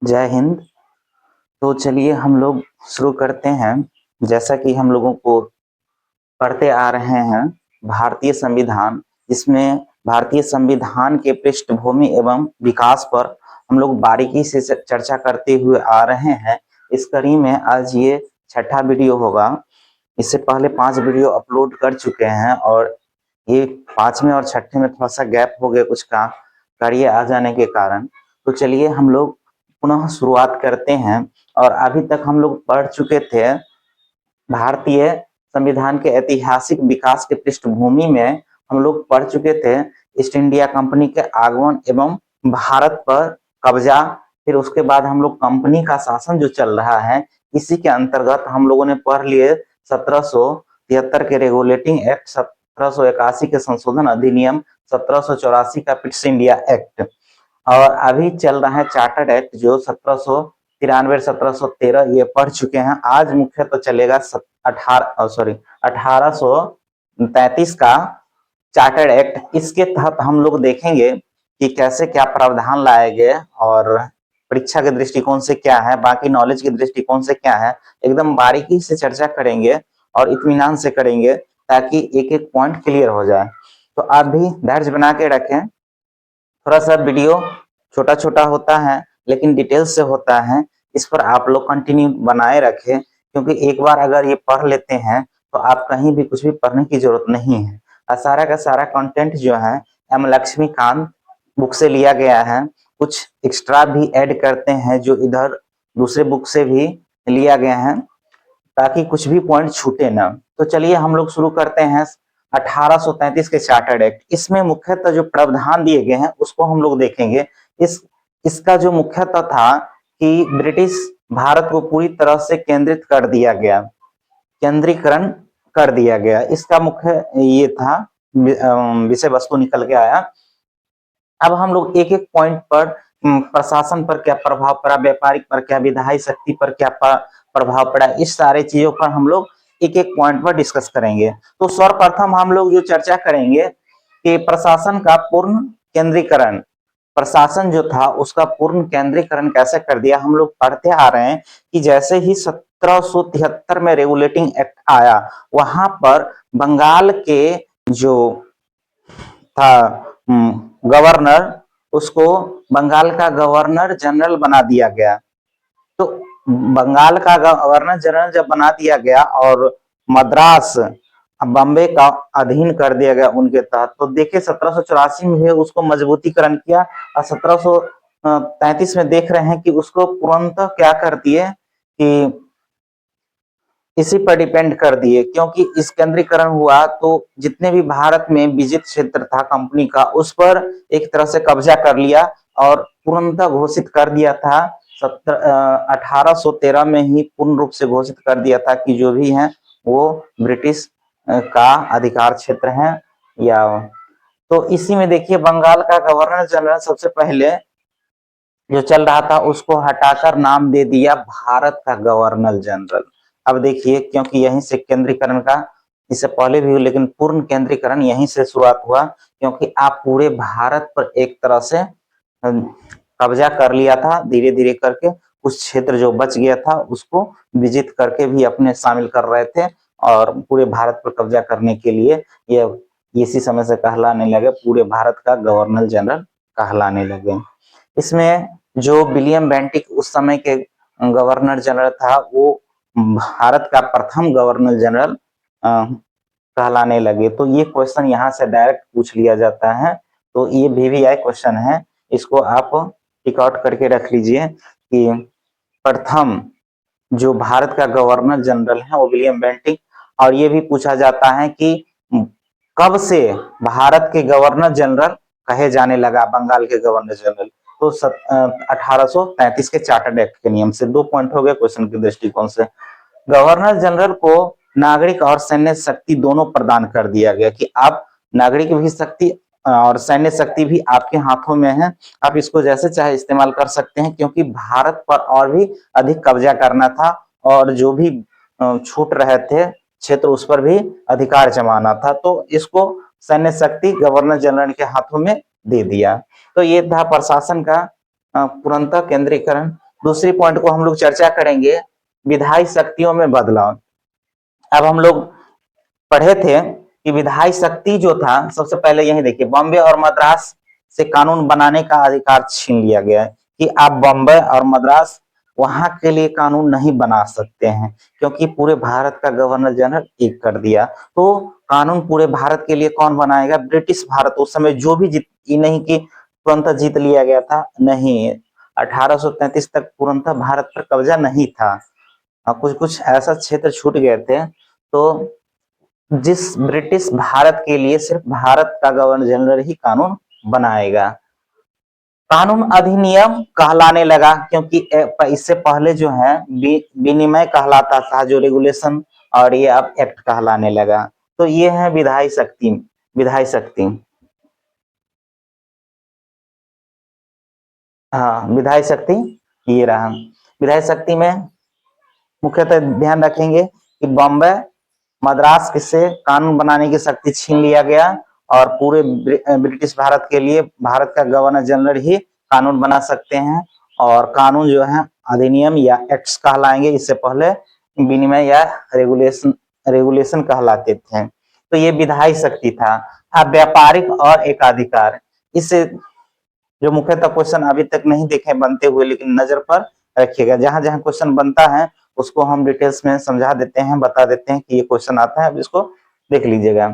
जय हिंद। तो चलिए हम लोग शुरू करते हैं। जैसा कि हम लोगों को पढ़ते आ रहे हैं भारतीय संविधान, जिसमें भारतीय संविधान के पृष्ठभूमि एवं विकास पर हम लोग बारीकी से चर्चा करते हुए आ रहे हैं। इस कड़ी में आज ये छठा वीडियो होगा। इससे पहले 5 वीडियो अपलोड कर चुके हैं और ये 5वें और छठे में थोड़ा सा गैप हो गया कुछ का कार्य आ जाने के कारण। तो चलिए हम लोग पुनः शुरुआत करते हैं। और अभी तक हम लोग पढ़ चुके थे भारतीय संविधान के ऐतिहासिक विकास के पृष्ठभूमि में। हम लोग पढ़ चुके थे ईस्ट इंडिया कंपनी के आगमन एवं भारत पर कब्जा। फिर उसके बाद हम लोग कंपनी का शासन जो चल रहा है, इसी के अंतर्गत हम लोगों ने पढ़ लिए 1773 के रेगुलेटिंग एक्ट, 1781 के संशोधन अधिनियम, 1784 का पिट्स इंडिया एक्ट, और अभी चल रहा है चार्टर्ड एक्ट जो 1793 1713 ये पढ़ चुके हैं। आज मुख्य तो चलेगा 1833 का चार्टर्ड एक्ट। इसके तहत हम लोग देखेंगे कि कैसे क्या प्रावधान लाए गए और परीक्षा के दृष्टिकोण से क्या है, बाकी नॉलेज के दृष्टिकोण से क्या है, एकदम बारीकी से चर्चा करेंगे और इत्मीनान से करेंगे ताकि एक एक पॉइंट क्लियर हो जाए। तो आप भी धैर्य बना के रखें। थोड़ा सा वीडियो छोटा छोटा होता है लेकिन डिटेल से होता है। इस पर आप लोग कंटिन्यू बनाए रखें, क्योंकि एक बार अगर ये पढ़ लेते हैं तो आप कहीं भी कुछ भी पढ़ने की जरूरत नहीं है। सारा का सारा कंटेंट जो है एम लक्ष्मीकांत बुक से लिया गया है। कुछ एक्स्ट्रा भी ऐड करते हैं जो इधर दूसरे बुक से भी लिया गया है, ताकि कुछ भी पॉइंट छूटे ना। तो चलिए हम लोग शुरू करते हैं 1833 के चार्टर्ड एक्ट। इसमें मुख्यतः जो प्रावधान दिए गए हैं उसको हम लोग देखेंगे। इसका जो मुख्यतः था कि ब्रिटिश भारत को पूरी तरह से केंद्रित कर दिया गया, केंद्रीकरण कर दिया गया। इसका मुख्य ये था, विषय वस्तु निकल के आया। अब हम लोग एक एक पॉइंट पर प्रशासन पर क्या प्रभाव पड़ा, व्यापारिक पर क्या, विधायी शक्ति पर क्या प्रभाव पड़ा, इस सारे चीजों पर हम लोग एक एक पॉइंट पर डिस्कस करेंगे। तो सर्वप्रथम हम लोग जो चर्चा करेंगे कि प्रशासन का पूर्ण केंद्रीकरण, प्रशासन जो था उसका पूर्ण केंद्रीकरण कैसे कर दिया। हम लोग पढ़ते आ रहे हैं कि जैसे ही 1773 में रेगुलेटिंग एक्ट आया, वहां पर बंगाल के जो था गवर्नर, उसको बंगाल का गवर्नर जनरल बना दिया गया। तो बंगाल का गवर्नर जनरल जब बना दिया गया और मद्रास बॉम्बे का अधीन कर दिया गया उनके तहत, तो देखिए 1784 में उसको मजबूतीकरण किया और 1733 में देख रहे हैं कि उसको तुरंत क्या कर दिए कि इसी पर डिपेंड कर दिए, क्योंकि इस केंद्रीकरण हुआ तो जितने भी भारत में विजित क्षेत्र था कंपनी का, उस पर एक तरह से कब्जा कर लिया और तुरंत घोषित कर दिया था। 1813 में ही पूर्ण रूप से घोषित कर दिया था कि जो भी है वो ब्रिटिश का अधिकार क्षेत्र है। या तो इसी में देखिए बंगाल का गवर्नर जनरल सबसे पहले जो चल रहा था उसको हटाकर नाम दे दिया भारत का गवर्नर जनरल। अब देखिए, क्योंकि यहीं से केंद्रीकरण का, इससे पहले भी लेकिन पूर्ण केंद्रीकरण यहीं से शुरुआत हुआ, क्योंकि आप पूरे भारत पर एक तरह से कब्जा कर लिया था धीरे धीरे करके। कुछ क्षेत्र जो बच गया था उसको विजित करके भी अपने शामिल कर रहे थे और पूरे भारत पर कब्जा करने के लिए ये इसी समय से कहलाने लगे, पूरे भारत का गवर्नर जनरल कहलाने लगे। इसमें जो विलियम बेंटिक उस समय के गवर्नर जनरल था, वो भारत का प्रथम गवर्नर जनरल कहलाने लगे। तो ये क्वेश्चन यहाँ से डायरेक्ट पूछ लिया जाता है, तो ये VVI क्वेश्चन है, इसको आप टिक आउट करके रख लीजिए कि प्रथम जो भारत का गवर्नर जनरल है वो विलियम बेंटिक। और ये भी पूछा जाता है कि कब से भारत के गवर्नर जनरल कहे जाने लगा बंगाल के गवर्नर जनरल। तो 1833 के चार्टर्ड एक्ट के नियम से। 2 पॉइंट हो गए क्वेश्चन के दृष्टिकोण से। गवर्नर जनरल को नागरिक और सैन्य शक्ति दोनों प्रदान कर दिया गया कि आप नागरिक भी शक्ति और सैन्य शक्ति भी आपके हाथों में है, आप इसको जैसे चाहे इस्तेमाल कर सकते हैं, क्योंकि भारत पर और भी अधिक कब्जा करना था और जो भी छूट रहे थे क्षेत्र उस पर भी अधिकार जमाना था। तो इसको सैन्य शक्ति गवर्नर जनरल के हाथों में दे दिया। तो ये था प्रशासन का तुरंत केंद्रीकरण। दूसरी पॉइंट को हम लोग चर्चा करेंगे, विधायी शक्तियों में बदलाव। अब हम लोग पढ़े थे कि विधायी शक्ति जो था, सबसे पहले यही देखिए, बॉम्बे और मद्रास से कानून बनाने का अधिकार छीन लिया गया है कि आप बॉम्बे और मद्रास वहां के लिए कानून नहीं बना सकते हैं, क्योंकि पूरे भारत का गवर्नर जनरल एक कर दिया। तो कानून पूरे भारत के लिए कौन बनाएगा? ब्रिटिश भारत। उस समय जो भी जीत, ये नहीं कि तुरंत जीत लिया गया था, नहीं, 1833 तक तुरंत भारत पर कब्जा नहीं था, कुछ कुछ ऐसा क्षेत्र छूट गए थे। तो जिस ब्रिटिश भारत के लिए सिर्फ भारत का गवर्नर जनरल ही कानून बनाएगा। कानून अधिनियम कहलाने लगा, क्योंकि इससे पहले जो है विनिमय कहलाता था जो रेगुलेशन, और ये अब एक्ट कहलाने लगा। तो ये है विधायी शक्ति। विधायी शक्ति, हाँ, विधायी शक्ति ये रहा। विधायी शक्ति में मुख्यतः ध्यान रखेंगे कि बॉम्बे मद्रास से कानून बनाने की शक्ति छीन लिया गया, और पूरे ब्रिटिश भारत के लिए भारत का गवर्नर जनरल ही कानून बना सकते हैं। और कानून जो है अधिनियम या एक्ट्स कहलाएंगे, इससे पहले विनिमय या रेगुलेशन रेगुलेशन कहलाते थे। तो ये विधायी शक्ति था। अब व्यापारिक और एकाधिकार, इससे जो मुख्यतः क्वेश्चन अभी तक नहीं देखे बनते हुए, लेकिन नजर पर रखिएगा, जहां जहां क्वेश्चन बनता है उसको हम डिटेल्स में समझा देते हैं, बता देते हैं कि ये क्वेश्चन आता है, अब इसको देख लीजिएगा।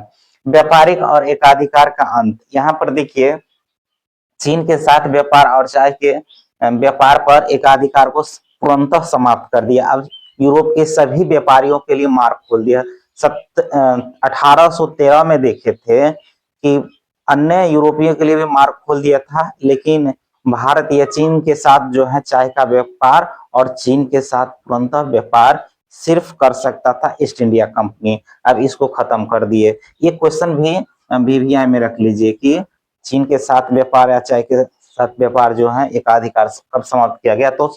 व्यापारिक और एकाधिकार का अंत, यहाँ पर देखिए, चीन के साथ व्यापार और चाय के व्यापार पर एकाधिकार को पूर्णतः समाप्त कर दिया। अब यूरोप के सभी व्यापारियों के लिए मार्ग खोल दिया। 1813 में देखे थे कि अन्य यूरोपियों के लिए भी मार्ग खोल दिया था, लेकिन भारत या चीन के साथ जो है चाय का व्यापार, और चीन के साथ तुरंत व्यापार सिर्फ कर सकता था ईस्ट इंडिया कंपनी। अब इसको खत्म कर दिए। ये क्वेश्चन भी बीवीआई में रख लीजिए कि चीन के साथ व्यापार या चाय के साथ व्यापार जो है एकाधिकार कब समाप्त किया गया? तो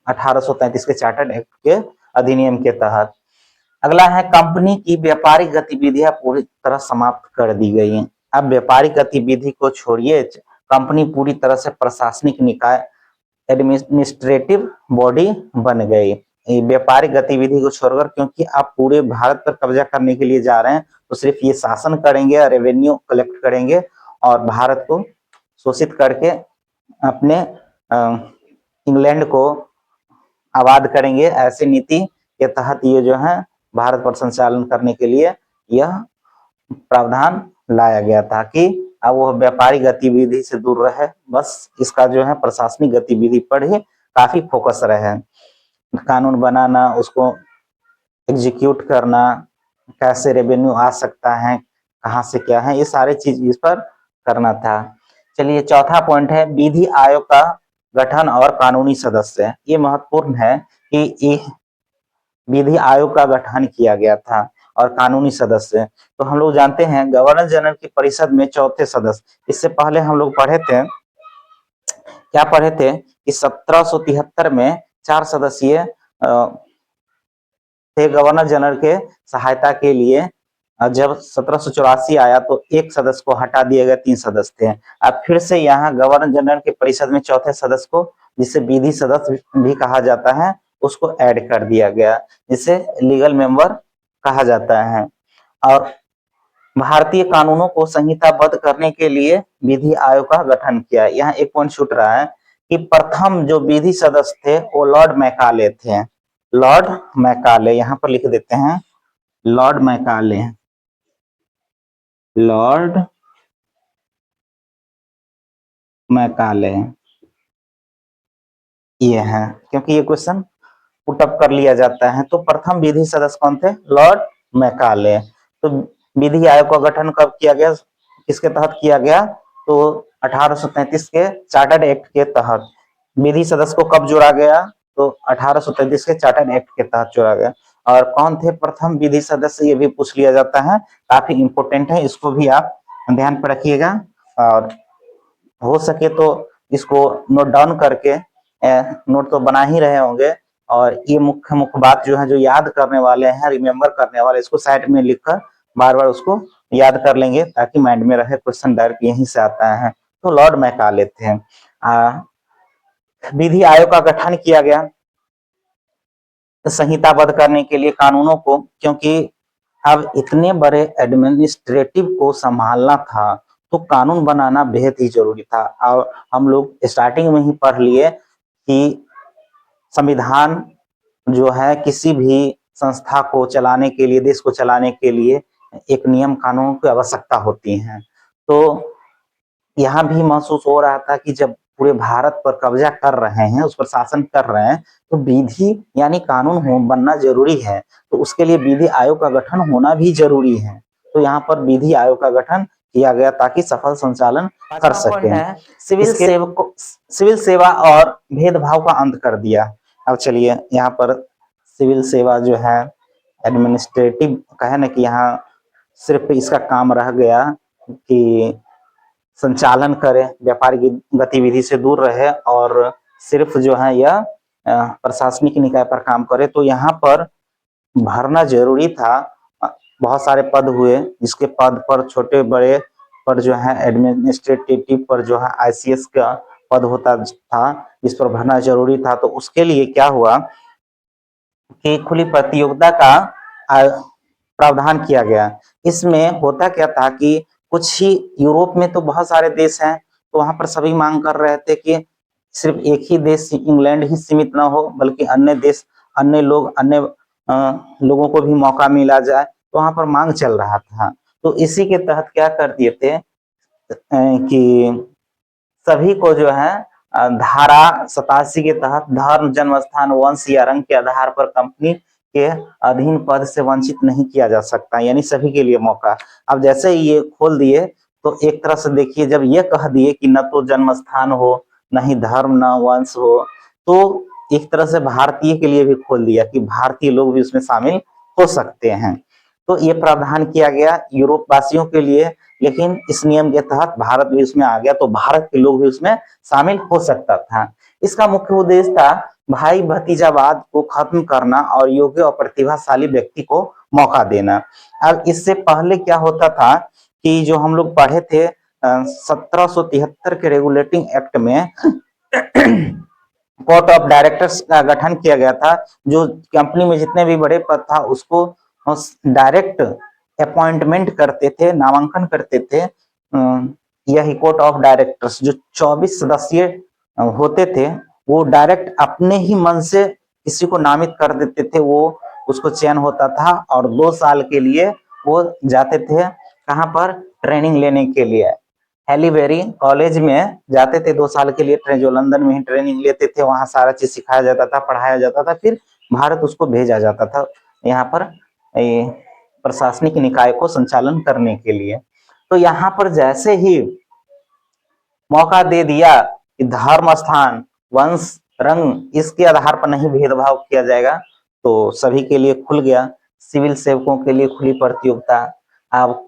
1833 के चार्टर्ड एक्ट के अधिनियम के तहत। अगला है, कंपनी की व्यापारिक गतिविधियां पूरी तरह समाप्त कर दी गई हैं। अब व्यापारिक गतिविधि को छोड़िए, कंपनी पूरी तरह से प्रशासनिक निकाय, एडमिनिस्ट्रेटिव बॉडी बन गई। व्यापारिक गतिविधि को छोड़कर, क्योंकि आप पूरे भारत पर कब्जा करने के लिए जा रहे हैं, तो सिर्फ ये शासन करेंगे, रेवेन्यू कलेक्ट करेंगे, और भारत को शोषित करके अपने इंग्लैंड को आबाद करेंगे। ऐसे नीति के तहत ये जो है भारत पर संचालन करने के लिए यह प्रावधान लाया गया था कि अब वो व्यापारिक गतिविधि से दूर रहे, बस इसका जो है प्रशासनिक गतिविधि पर ही काफी फोकस रहे। कानून बनाना, उसको एग्जीक्यूट करना, कैसे रेवेन्यू आ सकता है, कहाँ से क्या है, ये सारे चीज इस पर करना था। चलिए, चौथा पॉइंट है विधि आयोग का गठन और कानूनी सदस्य। ये महत्वपूर्ण है कि विधि आयोग का गठन किया गया था और कानूनी सदस्य। तो हम लोग जानते हैं गवर्नर जनरल की परिषद में चौथे सदस्य। इससे पहले हम लोग पढ़े थे, क्या पढ़े थे कि 1773 में 4 सदस्यीय थे गवर्नर जनरल के सहायता के लिए। जब 1784 आया तो एक सदस्य को हटा दिया गया, 3 सदस्य थे। अब फिर से यहाँ गवर्नर जनरल की परिषद में चौथे सदस्य को, जिसे विधि सदस्य भी कहा जाता है, उसको ऐड कर दिया गया, जिसे लीगल मेंबर कहा जाता है। और भारतीय कानूनों को संहिताबद्ध करने के लिए विधि आयोग का गठन किया। यहाँ एक पॉइंट छूट रहा है कि प्रथम जो विधि सदस्य थे वो लॉर्ड मैकाले थे। लॉर्ड मैकाले, यहाँ पर लिख देते हैं, लॉर्ड मैकाले, लॉर्ड मैकाले, ये है, क्योंकि ये क्वेश्चन पुटअप कर लिया जाता है। तो प्रथम विधि सदस्य कौन थे? Lord Macaulay. तो विधि आयोग का गठन कब किया गया, किसके तहत किया गया? तो 1833 के चार्टर्ड एक्ट के तहत। विधि सदस्य को कब जोड़ा गया? तो 1833 के चार्टर्ड एक्ट के तहत जोड़ा गया। और कौन थे प्रथम विधि सदस्य, ये भी पूछ लिया जाता है, काफी इंपोर्टेंट है, इसको भी आप ध्यान पर रखिएगा। और हो सके तो इसको नोट डाउन करके, नोट तो बना ही रहे होंगे, और ये मुख्य मुख्य बात जो है, जो याद करने वाले हैं, रिमेम्बर करने वाले, इसको साइड में लिखकर बार बार उसको याद कर लेंगे, ताकि माइंड में रहे। क्वेश्चन डायरेक्ट यहीं से आता है। तो लॉर्ड मैकाले थे। विधि आयोग का गठन किया गया संहिताबद्ध करने के लिए कानूनों को, क्योंकि अब इतने बड़े एडमिनिस्ट्रेटिव को संभालना था तो कानून बनाना बेहद ही जरूरी था। और हम लोग स्टार्टिंग में ही पढ़ लिए कि संविधान जो है किसी भी संस्था को चलाने के लिए, देश को चलाने के लिए एक नियम कानून की आवश्यकता होती है। तो यहाँ भी महसूस हो रहा था कि जब पूरे भारत पर कब्जा कर रहे हैं, उस पर शासन कर रहे हैं, तो विधि यानी कानून हो बनना जरूरी है। तो उसके लिए विधि आयोग का गठन होना भी जरूरी है। तो यहाँ पर विधि आयोग का गठन किया गया ताकि सफल संचालन कर सके। सिविल सेवा और भेदभाव का अंत कर दिया। अब चलिए यहाँ पर सिविल सेवा जो है एडमिनिस्ट्रेटिव कहे ना कि यहाँ सिर्फ इसका काम रह गया कि संचालन करे, व्यापारिक गतिविधि से दूर रहे और सिर्फ जो है यह प्रशासनिक निकाय पर काम करे। तो यहाँ पर भरना जरूरी था। बहुत सारे पद हुए, जिसके पद पर छोटे बड़े पर जो है एडमिनिस्ट्रेटिव पर जो है आईसीएस का पद होता था, जिस पर भरना जरूरी था। तो उसके लिए क्या हुआ कि खुली प्रतियोगिता का प्रावधान किया गया। इसमें होता क्या था कि कुछ ही यूरोप में तो बहुत सारे देश हैं, तो वहां पर सभी मांग कर रहे थे कि सिर्फ एक ही देश इंग्लैंड ही सीमित ना हो, बल्कि अन्य देश, अन्य लोग, अन्य लोगों को भी मौका मिला जाए। तो वहां पर मांग चल रहा था। तो इसी के तहत क्या कर दिए थे कि सभी को जो है धारा 87 के तहत धर्म, जन्म स्थान, वंश या रंग के आधार पर कंपनी के अधीन पद से वंचित नहीं किया जा सकता, यानी सभी के लिए मौका। अब जैसे ही ये खोल दिए तो एक तरह से देखिए, जब ये कह दिए कि न तो जन्म स्थान हो, न ही धर्म, न वंश हो, तो एक तरह से भारतीय के लिए भी खोल दिया कि भारतीय लोग भी उसमें शामिल हो सकते हैं। तो ये प्रावधान किया गया यूरोप वासियों के लिए, लेकिन इस नियम के तहत भारत भी उसमें आ गया, तो भारत के लोग भी उसमें शामिल हो सकता था। इसका मुख्य उद्देश्य था भाई भतीजावाद को खत्म करना और योग्य और प्रतिभाशाली व्यक्ति को मौका देना। अब इससे पहले क्या होता था कि जो हम लोग पढ़े थे 1773 के रेगुलेटिंग एक्ट में कोर्ट ऑफ डायरेक्टर्स का गठन किया गया था, जो कंपनी में जितने भी बड़े पद था उसको डायरेक्ट अपॉइंटमेंट करते थे, नामांकन करते थे। यही कोर्ट ऑफ डायरेक्टर्स जो 24 सदस्य होते थे, वो डायरेक्ट अपने ही मन से किसी को नामित कर देते थे, वो उसको चयन होता था और 2 साल के लिए वो जाते थे कहाँ पर, ट्रेनिंग लेने के लिए। हैलीबेरी कॉलेज में जाते थे 2 साल के लिए, जो लंदन में ही ट्रेनिंग लेते थे, वहां सारा चीज सिखाया जाता था, पढ़ाया जाता था, फिर भारत उसको भेजा जाता था यहाँ पर प्रशासनिक निकाय को संचालन करने के लिए। तो यहाँ पर जैसे ही मौका दे दिया कि धर्म, स्थान, वंश, रंग इसके आधार पर नहीं भेदभाव किया जाएगा, तो सभी के लिए खुल गया। सिविल सेवकों के लिए खुली प्रतियोगिता। अब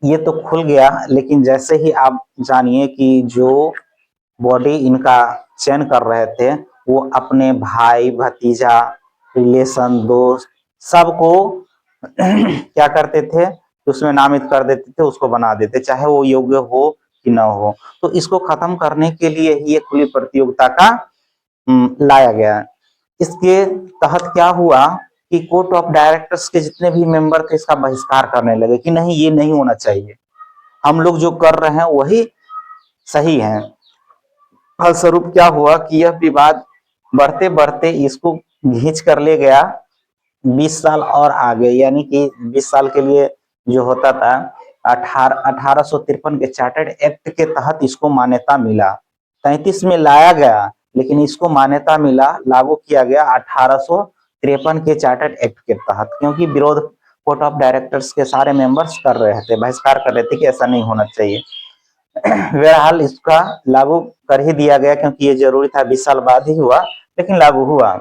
ये तो खुल गया, लेकिन जैसे ही आप जानिए कि जो बॉडी इनका चयन कर रहे थे, वो अपने भाई भतीजा, रिलेशन, दोस्त सबको क्या करते थे, उसमें नामित कर देते थे, उसको बना देते, चाहे वो योग्य हो कि ना हो। तो इसको खत्म करने के लिए ही ये खुली प्रतियोगिता का लाया गया। इसके तहत क्या हुआ कि कोर्ट ऑफ डायरेक्टर्स के जितने भी मेंबर थे इसका बहिष्कार करने लगे कि नहीं, ये नहीं होना चाहिए, हम लोग जो कर रहे हैं वही सही है। फलस्वरूप क्या हुआ कि यह विवाद बढ़ते बढ़ते इसको घींच कर ले गया 20 साल और आगे, यानी कि 20 साल के लिए जो होता था 1853 के चार्टर्ड एक्ट के तहत इसको मान्यता मिला। 33 में लाया गया, लेकिन इसको मान्यता मिला, लागू किया गया 1853 के चार्टर्ड एक्ट के तहत, क्योंकि विरोध कोर्ट ऑफ डायरेक्टर्स के सारे मेंबर्स कर रहे थे, बहिष्कार कर रहे थे कि ऐसा नहीं होना चाहिए। बहरहाल इसका लागू कर ही दिया गया, क्योंकि ये जरूरी था, 20 साल बाद ही हुआ, लेकिन लागू हुआ।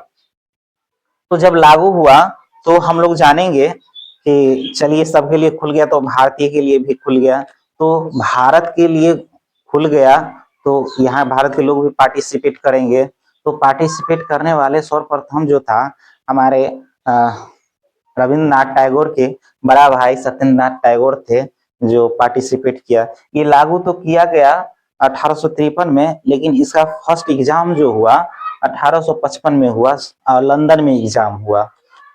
तो जब लागू हुआ तो हम लोग जानेंगे कि चलिए सबके लिए खुल गया, तो भारतीय के लिए भी खुल गया। तो भारत के लिए खुल गया तो यहाँ भारत के लोग भी पार्टिसिपेट करेंगे। तो पार्टिसिपेट करने वाले सर्वप्रथम जो था हमारे रविंद्रनाथ टैगोर के बड़ा भाई सत्येंद्रनाथ टैगोर थे, जो पार्टिसिपेट किया। ये लागू तो किया गया 1853 में, लेकिन इसका फर्स्ट एग्जाम जो हुआ 1855 में हुआ, लंदन में एग्जाम हुआ।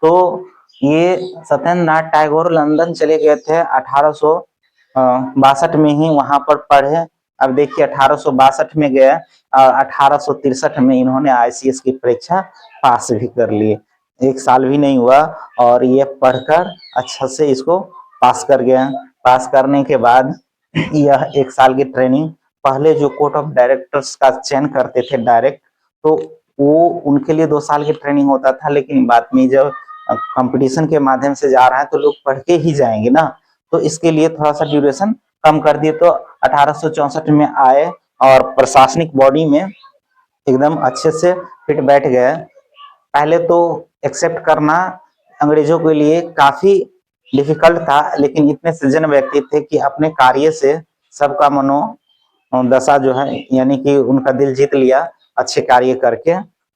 तो ये सत्येंद्र नाथ टैगोर लंदन चले गए थे 1862 में ही वहां पर पढ़े। अब देखिए 1862 में गए और 1863 में इन्होंने आईसीएस की परीक्षा पास भी कर ली। 1 साल भी नहीं हुआ और ये पढ़कर अच्छा से इसको पास कर गया। पास करने के बाद यह 1 साल की ट्रेनिंग, पहले जो कोर्ट ऑफ डायरेक्टर्स का चयन करते थे डायरेक्ट, तो वो उनके लिए 2 साल की ट्रेनिंग होता था, लेकिन बाद में जब कंपटीशन के माध्यम से जा रहा है तो लोग पढ़ के ही जाएंगे ना, तो इसके लिए थोड़ा सा ड्यूरेशन कम कर दिए। तो 1864 में आए और प्रशासनिक बॉडी में एकदम अच्छे से फिट बैठ गए। पहले तो एक्सेप्ट करना अंग्रेजों के लिए काफी डिफिकल्ट था, लेकिन इतने सज्जन व्यक्ति थे कि अपने कार्य से सबका मनोदशा जो है यानी कि उनका दिल जीत लिया अच्छे कार्य करके।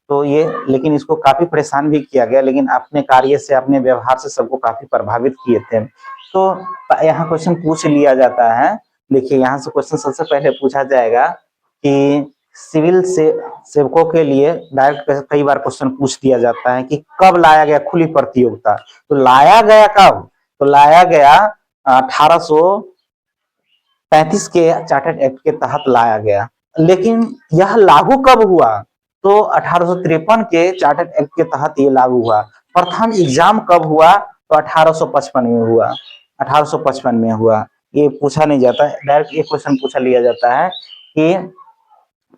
तो ये लेकिन इसको काफी परेशान भी किया गया, लेकिन अपने कार्य से अपने व्यवहार से सबको काफी प्रभावित किए थे। तो यहाँ क्वेश्चन पूछ लिया जाता है, देखिए यहाँ से क्वेश्चन सबसे पहले पूछा जाएगा कि सिविल से सेवकों के लिए डायरेक्ट कई बार क्वेश्चन पूछ दिया जाता है कि कब लाया गया खुली प्रतियोगिता। तो लाया गया कब? तो लाया गया 1835 के चार्टर्ड एक्ट के तहत लाया गया, लेकिन यह लागू कब हुआ? तो 1853 के चार्टर्ड एक्ट के तहत ये लागू हुआ। प्रथम एग्जाम कब हुआ? तो 1855 में हुआ। 1855 में हुआ। ये पूछा नहीं जाता, डायरेक्ट ये क्वेश्चन पूछा लिया जाता है कि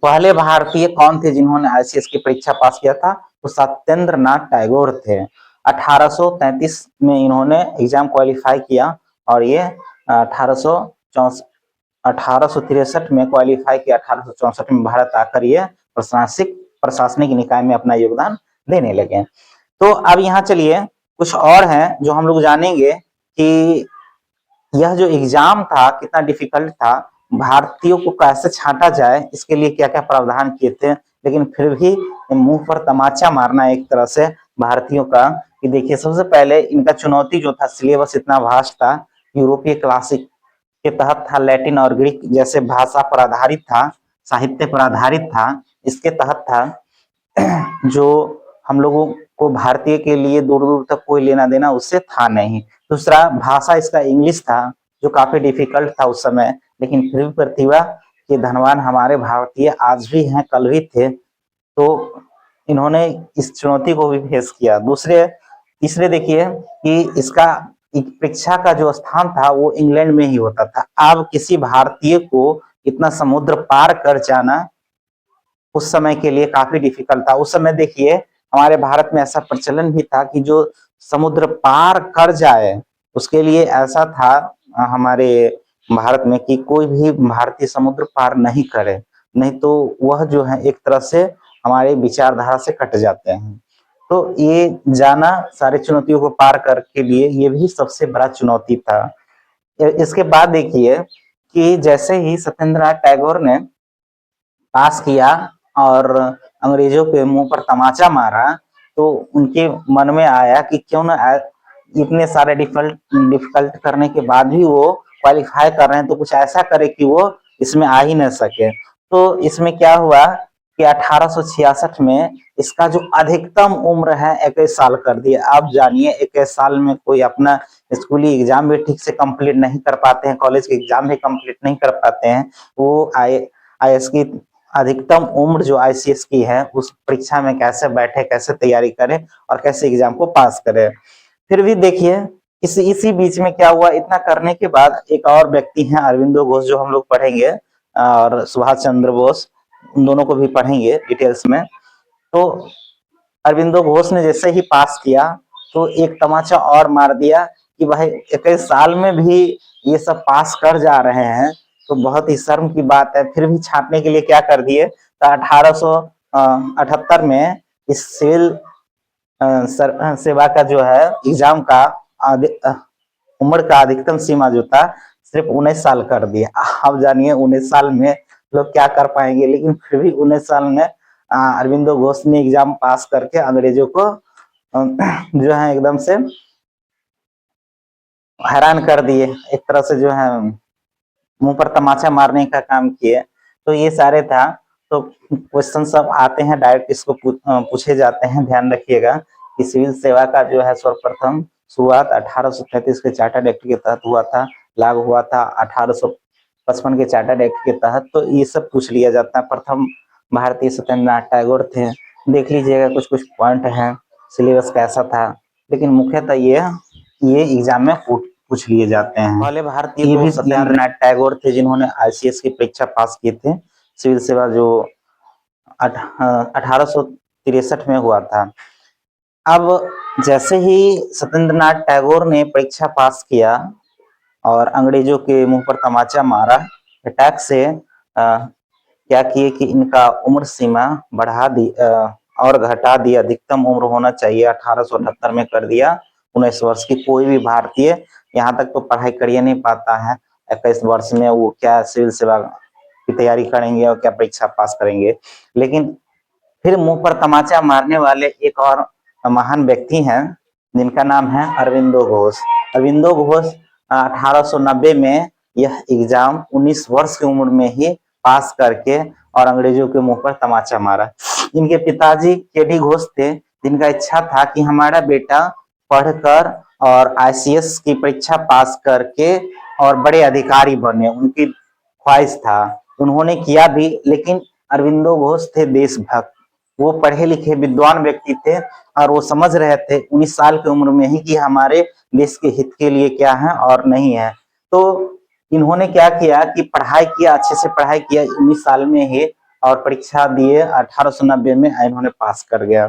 पहले भारतीय कौन थे जिन्होंने आईसीएस की परीक्षा पास किया था? तो सत्येंद्र नाथ टैगोर थे। 1833 में इन्होंने एग्जाम क्वालिफाई किया और ये 1863 में क्वालिफाई किया। 1864 में भारत आकर ये प्रशासनिक निकाय में अपना योगदान देने लगे। तो अब यहाँ चलिए कुछ और हैं जो हम लोग जानेंगे कि यह जो एग्जाम था कितना डिफिकल्ट था, भारतीयों को कैसे छांटा जाए, इसके लिए क्या क्या प्रावधान किए थे, लेकिन फिर भी मुंह पर तमाचा मारना एक तरह से भारतीयों का। कि देखिए सबसे पहले इनका चुनौती जो था, सिलेबस इतना वास्ट था, यूरोपीय क्लासिक के तहत था, लैटिन और ग्रीक जैसे भाषा पर आधारित था, साहित्य पर आधारित था, इसके तहत था, जो हम लोगों को भारतीय के लिए दूर दूर तक कोई लेना देना उससे था नहीं। दूसरा भाषा इसका इंग्लिश था, जो काफी डिफिकल्ट था उस समय, लेकिन फिर भी प्रतिभा के धनवान हमारे भारतीय आज भी हैं, कल भी थे, तो इन्होंने इस चुनौती को भी फेस किया। तीसरे देखिए कि इसका परीक्षा का जो स्थान था वो इंग्लैंड में ही होता था। अब किसी भारतीय को इतना समुद्र पार कर जाना उस समय के लिए काफी डिफिकल्ट था। उस समय देखिए हमारे भारत में ऐसा प्रचलन भी था कि जो समुद्र पार कर जाए उसके लिए ऐसा था हमारे भारत में कि कोई भी भारतीय समुद्र पार नहीं करे, नहीं तो वह जो है एक तरह से हमारे विचारधारा से कट जाते हैं। तो ये जाना सारी चुनौतियों को पार कर के लिए ये भी सबसे बड़ा चुनौती था। इसके बाद देखिए कि जैसे ही सत्येंद्रनाथ टैगोर ने पास किया और अंग्रेजों के मुंह पर तमाचा मारा, तो उनके मन में आया कि क्यों ना इतने सारे डिफिकल्ट करने के बाद भी वो क्वालिफाई कर रहे हैं, तो कुछ ऐसा करे कि वो इसमें आ ही न सके। तो इसमें क्या हुआ कि 1866 में इसका जो अधिकतम उम्र है 21 साल कर दिया। आप जानिए 21 साल में कोई अपना स्कूली एग्जाम भी ठीक से कंप्लीट नहीं कर पाते हैं, कॉलेज के एग्जाम भी कंप्लीट नहीं कर पाते हैं, वो आईएएस की अधिकतम उम्र जो आईसीएस की है उस परीक्षा में कैसे बैठे, कैसे तैयारी करें और कैसे एग्जाम को पास करें। फिर भी देखिए इसी बीच में क्या हुआ, इतना करने के बाद एक और व्यक्ति हैं अरविंदो घोष, जो हम लोग पढ़ेंगे, और सुभाष चंद्र बोस, उन दोनों को भी पढ़ेंगे डिटेल्स में। तो अरविंदो घोष ने जैसे ही पास किया तो एक तमाचा और मार दिया कि भाई 21 साल में भी ये सब पास कर जा रहे हैं, तो बहुत ही शर्म की बात है। फिर भी छापने के लिए क्या कर दिए, तो 1878 में इस सिविल सेवा का जो है एग्जाम का उम्र का अधिकतम सीमा जो था सिर्फ 19 साल कर दिया। अब जानिए 19 साल में लोग क्या कर पाएंगे, लेकिन फिर भी 19 साल में अरविंदो घोष ने एग्जाम पास करके अंग्रेजों को जो है एकदम से हैरान कर दिए, एक तरह से जो है मुंह पर तमाचा मारने का काम किए। तो ये सारे था। तो क्वेश्चन सब आते हैं डायरेक्ट इसको पूछे जाते हैं। ध्यान रखिएगा कि सिविल सेवा का जो है सर्वप्रथम शुरुआत 1833 के चार्टर्ड एक्ट के तहत हुआ था, लागू हुआ था 1855 के चार्टर्ड एक्ट के तहत। तो ये सब पूछ लिया जाता है। प्रथम भारतीय सत्येंद्रनाथ टैगोर थे। देख लीजिएगा कुछ कुछ पॉइंट हैं, सिलेबस कैसा था, लेकिन मुख्यतः ये एग्जाम में पूछ लिए जाते हैं। पहले भारतीय तो सत्येंद्रनाथ टैगोर थे जिन्होंने आईसीएस की परीक्षा पास की थे। सिविल सेवा जो 1863 में हुआ था। अब जैसे ही सत्येंद्रनाथ टैगोर ने परीक्षा पास किया और अंग्रेजों के मुंह पर तमाचा मारा, अटैक से क्या किए कि इनका उम्र सीमा बढ़ा दी और घटा दिया। अधिकतम उम्र होना चाहिए 1878 में कर दिया 19 वर्ष की। कोई भी भारतीय यहाँ तक तो पढ़ाई कर ही नहीं पाता है 21 वर्ष में, वो क्या सिविल सेवा की तैयारी करेंगे और क्या परीक्षा पास करेंगे। लेकिन फिर मुंह पर तमाचा मारने वाले एक और महान व्यक्ति हैं जिनका नाम है अरविंदो घोष। अरविंदो घोष 1890 में यह एग्जाम 19 वर्ष की उम्र में ही पास करके और अंग्रेजों के मुंह पर तमाचा मारा। इनके पिताजी केडी घोष थे जिनका इच्छा था कि हमारा बेटा पढ़कर और आईसीएस की परीक्षा पास करके और बड़े अधिकारी बने, उनकी ख्वाहिश था। उन्होंने किया भी, लेकिन अरविंदो घोष थे देशभक्त। वो पढ़े लिखे विद्वान व्यक्ति थे और वो समझ रहे थे 19 साल की उम्र में ही कि हमारे देश के हित के लिए क्या है और नहीं है। तो इन्होंने क्या किया कि पढ़ाई किया, अच्छे से पढ़ाई किया 19 साल में ही, और परीक्षा दिए 1890 में इन्होंने पास कर गया।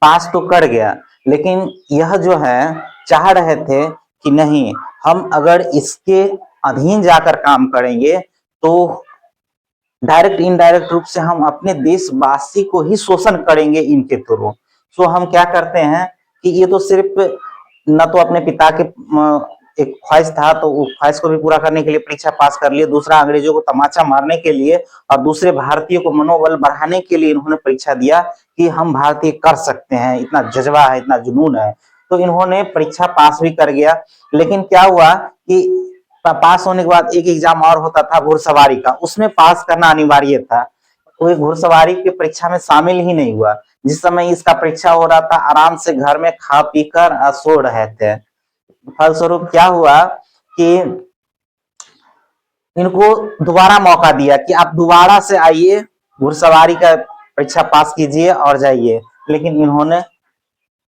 पास तो कर गया, लेकिन यह जो है चाह रहे थे कि नहीं, हम अगर इसके अधीन जाकर काम करेंगे तो डायरेक्ट इनडायरेक्ट रूप से हम अपने देशवासी को ही शोषण करेंगे इनके थ्रू। सो हम क्या करते हैं कि ये तो सिर्फ न तो अपने पिता के एक ख्वाहिश था, तो उस ख्वाहिश को भी पूरा करने के लिए परीक्षा पास कर लिए, दूसरा अंग्रेजों को तमाचा मारने के लिए और दूसरे भारतीयों को मनोबल बढ़ाने के लिए इन्होंने परीक्षा दिया कि हम भारतीय कर सकते हैं, इतना जज्बा है, इतना जुनून है। तो इन्होंने परीक्षा पास भी कर गया। लेकिन क्या हुआ कि पास होने के बाद एक एग्जाम और होता था घुड़सवारी का, उसमें पास करना अनिवार्य था। कोई घुड़सवारी की परीक्षा में शामिल ही नहीं हुआ। जिस समय इसका परीक्षा हो रहा था आराम से घर में खा पी कर सो रहे थे। फलस्वरूप क्या हुआ कि इनको दोबारा मौका दिया कि आप दोबारा से आइए, घुड़सवारी का परीक्षा पास कीजिए और जाइए। लेकिन इन्होंने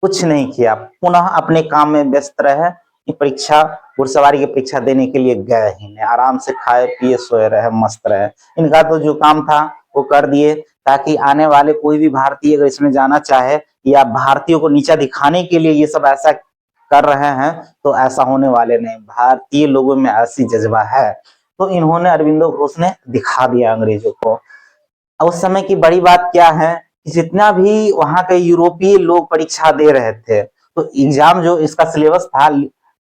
कुछ नहीं किया, पुनः अपने काम में व्यस्त रहे। परीक्षा घुड़सवारी की परीक्षा देने के लिए गए ही नहीं, आराम से खाए पिए सोए रहे, मस्त रहे। इनका तो जो काम था वो कर दिए, ताकि आने वाले कोई भी भारतीय अगर इसमें जाना चाहे या भारतीयों को नीचा दिखाने के लिए ये सब ऐसा कर रहे हैं तो ऐसा होने वाले नहीं। भारतीय लोगों में ऐसी जज्बा है। तो इन्होंने अरविंदो घोष ने दिखा दिया अंग्रेजों को। उस समय की बड़ी बात क्या है, जितना भी वहां के यूरोपीय लोग परीक्षा दे रहे थे, तो एग्जाम जो इसका सिलेबस था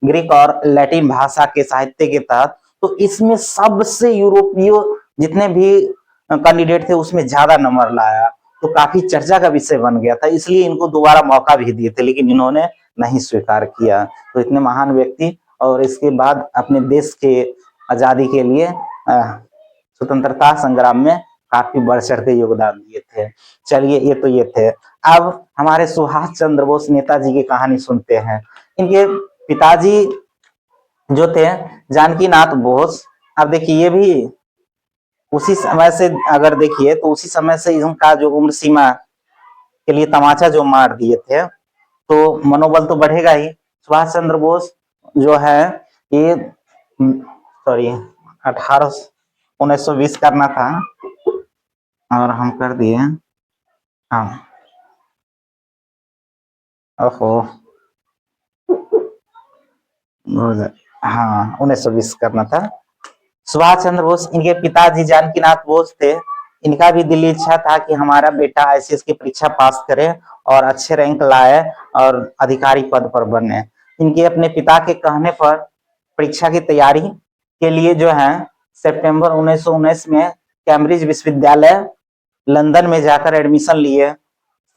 ग्रीक और लैटिन भाषा के साहित्य के तहत, तो इसमें सबसे यूरोपीय जितने भी कैंडिडेट थे उसमें ज्यादा नंबर लाया। तो काफी चर्चा का विषय बन गया था, इसलिए इनको दोबारा मौका भी दिए थे, लेकिन इन्होंने नहीं स्वीकार किया। तो इतने महान व्यक्ति, और इसके बाद अपने देश के आजादी के लिए स्वतंत्रता संग्राम में काफी बढ़ चढ़ के योगदान दिए थे। चलिए, ये थे। अब हमारे सुभाष चंद्र बोस नेताजी की कहानी सुनते हैं। इनके पिताजी जो थे जानकी नाथ बोस। अब देखिए, ये भी उसी समय से अगर देखिए तो उसी समय से इनका जो उम्र सीमा के लिए तमाचा जो मार दिए थे, तो मनोबल तो बढ़ेगा ही। सुभाष चंद्र बोस जो है ये 1920 करना था और हम कर दिए। हाँ, ओहो, हाँ 1920 करना था। सुभाष चंद्र बोस, इनके पिताजी जानकी नाथ बोस थे। इनका भी दिली इच्छा था कि हमारा बेटा आईसीएस की परीक्षा पास करे और अच्छे रैंक लाए और अधिकारी पद पर बने। इनके अपने पिता के कहने पर परीक्षा की तैयारी के लिए जो है सितंबर 1919 में कैम्ब्रिज विश्वविद्यालय लंदन में जाकर एडमिशन लिए।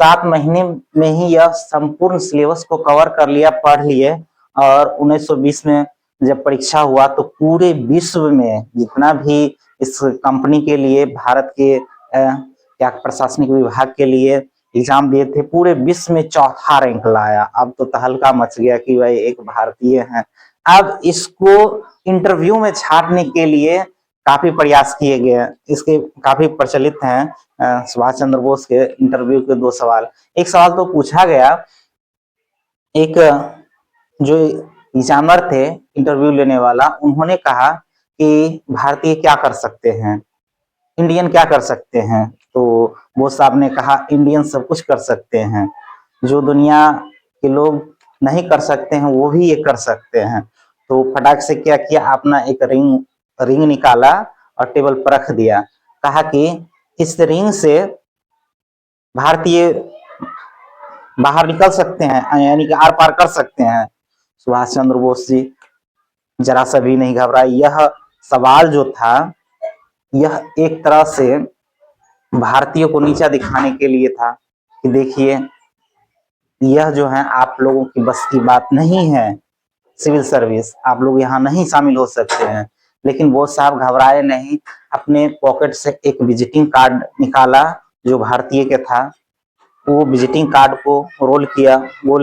7 महीने में ही यह संपूर्ण सिलेबस को कवर कर लिया, पढ़ लिए। और 1920 में जब परीक्षा हुआ तो पूरे विश्व में जितना भी इस कंपनी के लिए, भारत के क्या प्रशासनिक विभाग के लिए एग्जाम दिए थे, पूरे विश्व में चौथा रैंक लाया। अब तो तहलका मच गया कि भाई एक भारतीय है। अब इसको इंटरव्यू में छाटने के लिए काफी प्रयास किए गए। इसके काफी प्रचलित हैं सुभाष चंद्र बोस के इंटरव्यू के 2 सवाल। एक सवाल तो पूछा गया, एक जो एग्जामिनर थे इंटरव्यू लेने वाला, उन्होंने कहा कि भारतीय क्या कर सकते हैं, इंडियन क्या कर सकते हैं। तो बोस साहब ने कहा इंडियन सब कुछ कर सकते हैं, जो दुनिया के लोग नहीं कर सकते हैं वो भी ये कर सकते हैं। तो फटाक से क्या किया, अपना एक रिंग निकाला और टेबल पर रख दिया। कहा कि इस रिंग से भारतीय बाहर निकल सकते हैं, यानी कि आर पार कर सकते हैं। सुभाष चंद्र बोस जी जरा सा भी नहीं घबराए। यह सवाल जो था, यह एक तरह से भारतीयों को नीचा दिखाने के लिए था कि देखिए यह जो है आप लोगों की बस की बात नहीं है, सिविल सर्विस, आप लोग यहाँ नहीं शामिल हो सकते हैं। लेकिन वो साहब घबराए नहीं, अपने पॉकेट से एक विजिटिंग कार्ड निकाला जो भारतीय के था। वो विजिटिंग कार्ड को गोल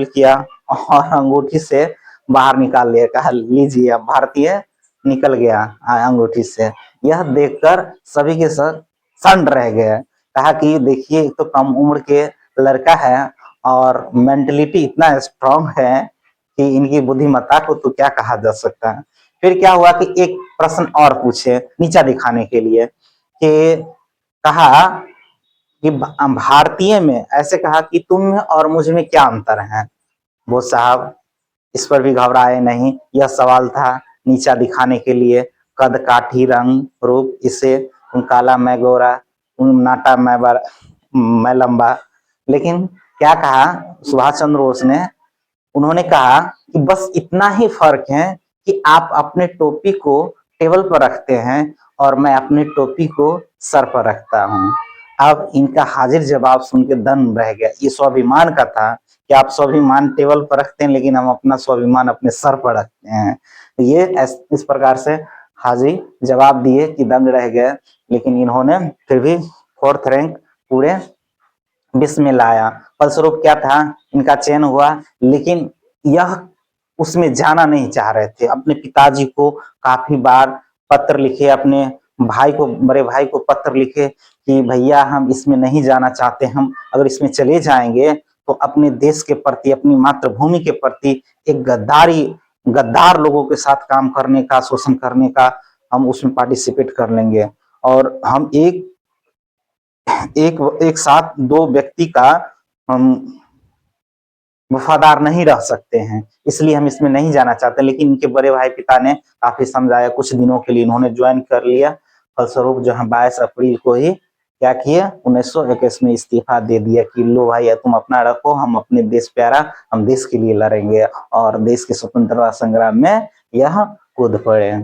किया और अंगूठी से बाहर निकाल लिया। कहा लीजिए अब भारतीय निकल गया अंगूठी से। यह देखकर सभी के सब सन्न रह गए। कहा कि देखिए तो कम उम्र के लड़का है और मेंटलिटी इतना स्ट्रांग है कि इनकी बुद्धिमत्ता को तो क्या कहा जा सकता है। फिर क्या हुआ कि एक प्रश्न और पूछे नीचा दिखाने के लिए, कि कहा कि भारतीय में, ऐसे कहा कि तुम में और मुझ में क्या अंतर है। वो साहब इस पर भी घबराए नहीं। यह सवाल था नीचा दिखाने के लिए। कद काठी रंग रूप, इसे तुम काला मैं गोरा, तुम नाटा मैं लंबा। लेकिन क्या कहा सुभाष चंद्र बोस ने, उन्होंने कहा कि बस इतना ही फर्क है कि आप अपने टोपी को टेबल पर रखते हैं और मैं अपनी टोपी को सर पर रखता हूँ। अब इनका हाजिर जवाब सुन के दम रह गया। ये स्वाभिमान का था कि आप स्वाभिमान टेबल पर रखते हैं लेकिन हम अपना स्वाभिमान अपने सर पर रखते हैं। ये इस प्रकार से हाजिर जवाब दिए कि दंग रह गए। लेकिन इन्होंने फिर भी 4th रैंक पूरे विश्व में लाया। फलस्वरूप क्या था, इनका चयन हुआ। लेकिन यह उसमें जाना नहीं चाह रहे थे। अपने पिताजी को काफी बार पत्र लिखे, अपने भाई को, बड़े भाई को पत्र लिखे कि भैया हम इसमें नहीं जाना चाहते, हम अगर इसमें चले जाएंगे तो अपने देश के प्रति, अपनी मातृभूमि के प्रति एक गद्दार लोगों के साथ काम करने का, शोषण करने का हम उसमें पार्टिसिपेट कर लेंगे और हम एक साथ 2 व्यक्ति का हम वफादार नहीं रह सकते हैं, इसलिए हम इसमें नहीं जाना चाहते। लेकिन इनके बड़े भाई पिता ने काफी समझाया, कुछ दिनों के लिए इन्होंने ज्वाइन कर लिया। फलस्वरूप जो है 22 अप्रैल को ही क्या किया, 1921 में इस्तीफा दे दिया कि लो भाई तुम अपना रखो, हम अपने देश प्यारा, हम देश के लिए लड़ेंगे। और देश के स्वतंत्रता संग्राम में यह कूद पड़े।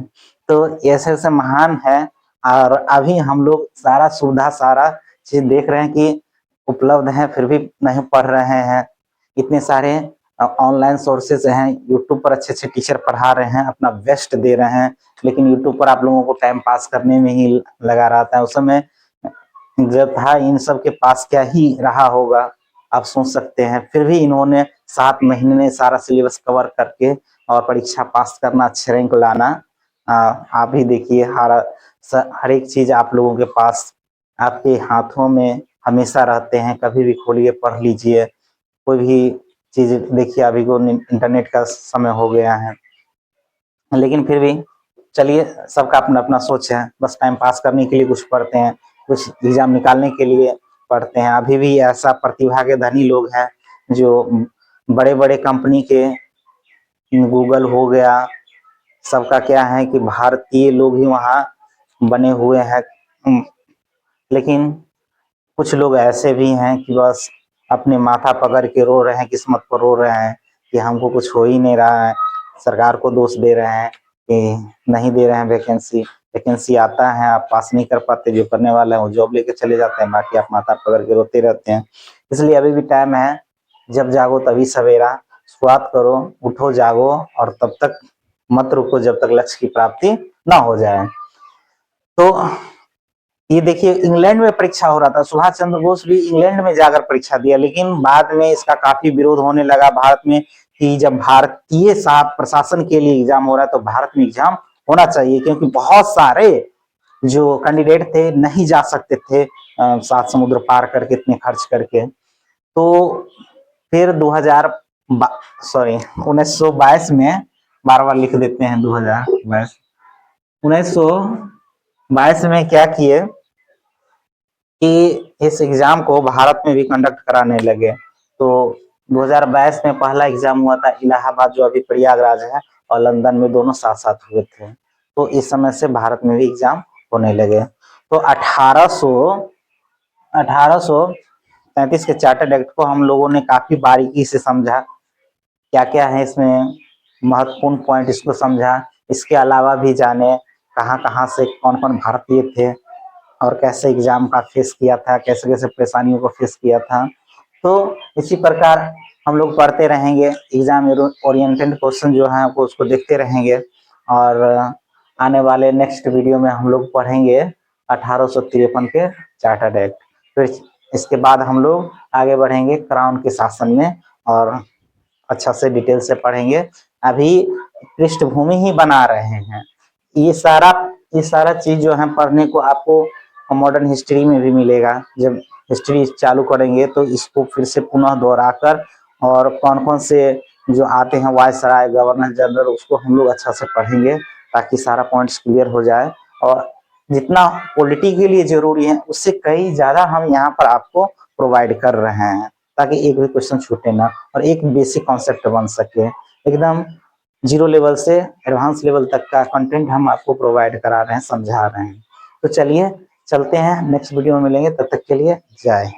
तो ऐसे ऐसे महान है। और अभी हम लोग सारा सुविधा, सारा चीज देख रहे हैं कि उपलब्ध है, फिर भी नहीं पढ़ रहे हैं। इतने सारे ऑनलाइन सोर्सेज हैं, यूट्यूब पर अच्छे अच्छे टीचर पढ़ा रहे हैं, अपना बेस्ट दे रहे हैं। लेकिन यूट्यूब पर आप लोगों को टाइम पास करने में ही लगा रहता है। उस समय जब था इन सब के पास क्या ही रहा होगा, आप सोच सकते हैं। फिर भी इन्होंने 7 महीने में सारा सिलेबस कवर करके और परीक्षा पास करना, अच्छे रैंक लाना। आप ही देखिए, हर एक चीज आप लोगों के पास, आपके हाथों में हमेशा रहते हैं। कभी भी खोलिए, पढ़ लीजिए। कोई भी चीज देखिए, अभी को इंटरनेट का समय हो गया है। लेकिन फिर भी चलिए, सबका अपना अपना सोच है। बस टाइम पास करने के लिए कुछ पढ़ते हैं, कुछ एग्जाम निकालने के लिए पढ़ते हैं। अभी भी ऐसा प्रतिभा के धनी लोग हैं जो बड़े बड़े कंपनी के, गूगल हो गया, सबका क्या है कि भारतीय लोग ही वहाँ बने हुए हैं। लेकिन कुछ लोग ऐसे भी हैं कि बस अपने माथा पकड़ के रो रहे हैं, किस्मत पर रो रहे हैं कि हमको कुछ हो ही नहीं रहा है। सरकार को दोष दे रहे हैं कि नहीं दे रहे हैं वैकेंसी आता है, आप पास नहीं कर पाते, जो करने वाले हैं वो जॉब लेके चले जाते हैं, बाकी आप माथा पकड़ के रोते रहते हैं। इसलिए अभी भी टाइम है, जब जागो तभी सवेरा। शुरुआत करो, उठो जागो और तब तक मत रुको जब तक लक्ष्य की प्राप्ति ना हो जाए। तो ये देखिए इंग्लैंड में परीक्षा हो रहा था, सुभाष चंद्र बोस भी इंग्लैंड में जाकर परीक्षा दिया, लेकिन बाद में इसका काफी विरोध होने लगा भारत में कि जब भारतीय प्रशासन के लिए एग्जाम हो रहा है तो भारत में एग्जाम होना चाहिए, क्योंकि बहुत सारे जो कैंडिडेट थे नहीं जा सकते थे 7 समुद्र पार करके इतने खर्च करके। तो फिर 1922 में, बार बार लिख देते हैं 2022, 1922 में क्या किए कि इस एग्जाम को भारत में भी कंडक्ट कराने लगे। तो 2022 में पहला एग्जाम हुआ था इलाहाबाद, जो अभी प्रयागराज है, और लंदन में, दोनों साथ साथ हुए थे। तो इस समय से भारत में भी एग्जाम होने लगे। तो 1833 के चार्टर्ड एक्ट को हम लोगों ने काफी बारीकी से समझा, क्या क्या है इसमें महत्वपूर्ण पॉइंट, इसको समझा। इसके अलावा भी जाने कहाँ कहाँ से कौन कौन भारतीय थे और कैसे एग्जाम का फेस किया था, कैसे कैसे परेशानियों को फेस किया था। तो इसी प्रकार हम लोग पढ़ते रहेंगे, एग्जाम ओरिएंटेड क्वेश्चन जो है वो उसको देखते रहेंगे। और आने वाले नेक्स्ट वीडियो में हम लोग पढ़ेंगे 1853 के चार्टर्ड एक्ट। फिर इसके बाद हम लोग आगे बढ़ेंगे क्राउन के शासन में, और अच्छा से डिटेल से पढ़ेंगे। अभी पृष्ठभूमि ही बना रहे हैं। ये सारा चीज जो है पढ़ने को आपको मॉडर्न हिस्ट्री में भी मिलेगा। जब हिस्ट्री चालू करेंगे तो इसको फिर से पुनः दोहराकर, और कौन कौन से जो आते हैं वायसराय, गवर्नर जनरल, उसको हम लोग अच्छा से पढ़ेंगे ताकि सारा पॉइंट्स क्लियर हो जाए। और जितना पॉलिटी के लिए जरूरी है उससे कई ज्यादा हम यहाँ पर आपको प्रोवाइड कर रहे हैं, ताकि एक भी क्वेश्चन छूटे ना, और एक बेसिक कॉन्सेप्ट बन सके। एकदम जीरो लेवल से एडवांस लेवल तक का कंटेंट हम आपको प्रोवाइड करा रहे हैं, समझा रहे हैं। तो चलिए चलते हैं, नेक्स्ट वीडियो में मिलेंगे, तब तक के लिए जय हिंद।